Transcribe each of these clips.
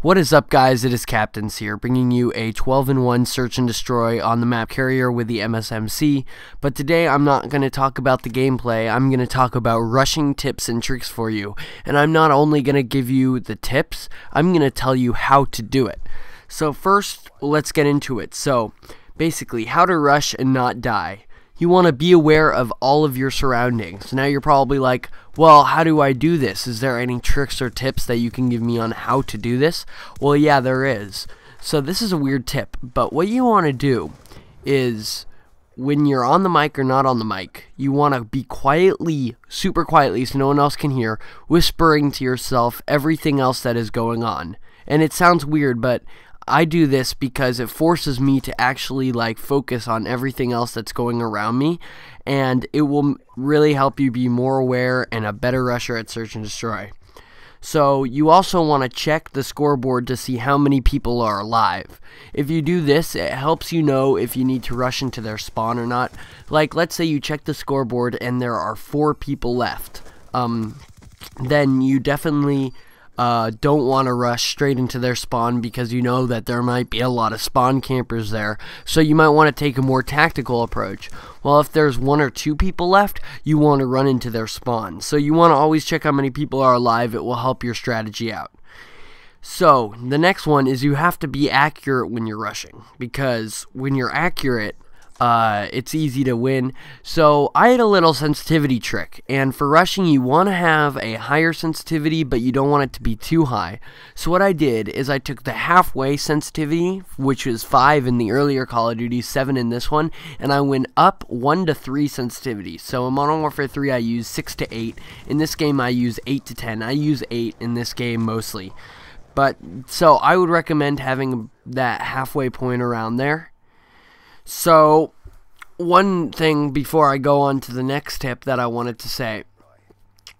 What is up, guys? It is Captains here, bringing you a 12-in-1 search and destroy on the map Carrier with the MSMC. But today I'm not going to talk about the gameplay. I'm going to talk about rushing tips and tricks for you. And I'm not only going to give you the tips, I'm going to tell you how to do it. So first, let's get into it. So basically, how to rush and not die. You want to be aware of all of your surroundings. Now you're probably like, well, how do I do this? Is there any tricks or tips that you can give me on how to do this? Well, yeah, there is. So this is a weird tip, but what you want to do is when you're on the mic or not on the mic, you want to be quietly, super quietly, so no one else can hear, whispering to yourself everything else that is going on. And it sounds weird, but I do this because it forces me to actually focus on everything else that's going around me, and it will really help you be more aware and a better rusher at search and destroy. So you also want to check the scoreboard to see how many people are alive. If you do this, it helps you know if you need to rush into their spawn or not. Like, let's say you check the scoreboard and there are 4 people left. Then you definitely don't want to rush straight into their spawn because you know that there might be a lot of spawn campers there, so you might want to take a more tactical approach. Well, if there's 1 or 2 people left, you want to run into their spawn. So you want to always check how many people are alive. It will help your strategy out. So the next one is you have to be accurate when you're rushing, because when you're accurate, it's easy to win. So I had a little sensitivity trick, and for rushing you want to have a higher sensitivity, but you don't want it to be too high. So what I did is I took the halfway sensitivity, which was 5 in the earlier Call of Duty, 7 in this one, and I went up 1 to 3 sensitivity. So in Modern Warfare 3 I use 6 to 8, in this game I use 8 to 10, I use 8 in this game mostly. But so I would recommend having that halfway point around there. So, one thing before I go on to the next tip that I wanted to say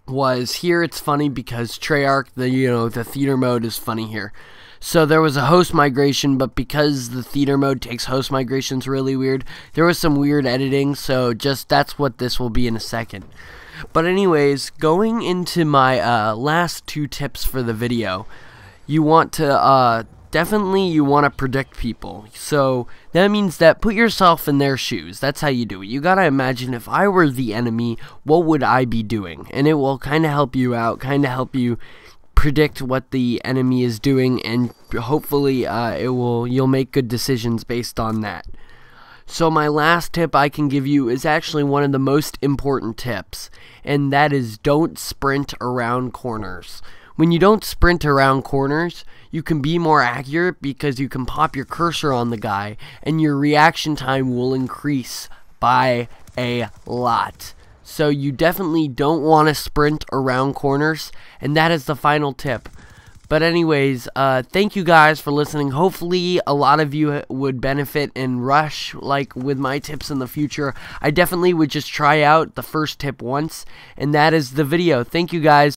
was, here it's funny because Treyarch, the theater mode is funny here. So there was a host migration, but because the theater mode takes host migrations really weird, there was some weird editing, so that's what this will be in a second. But anyways, going into my last 2 tips for the video, you want to definitely you want to predict people. So that means that put yourself in their shoes. That's how you do it. You gotta imagine, if I were the enemy, what would I be doing? And it will kind of help you out, kind of help you predict what the enemy is doing, and hopefully you'll make good decisions based on that. So my last tip I can give you is actually one of the most important tips, and that is don't sprint around corners. When you don't sprint around corners, you can be more accurate because you can pop your cursor on the guy and your reaction time will increase by a lot. So you definitely don't want to sprint around corners, and that is the final tip. But anyways, thank you guys for listening. Hopefully a lot of you would benefit and rush with my tips in the future. I definitely would just try out the first tip once, and that is the video. Thank you guys.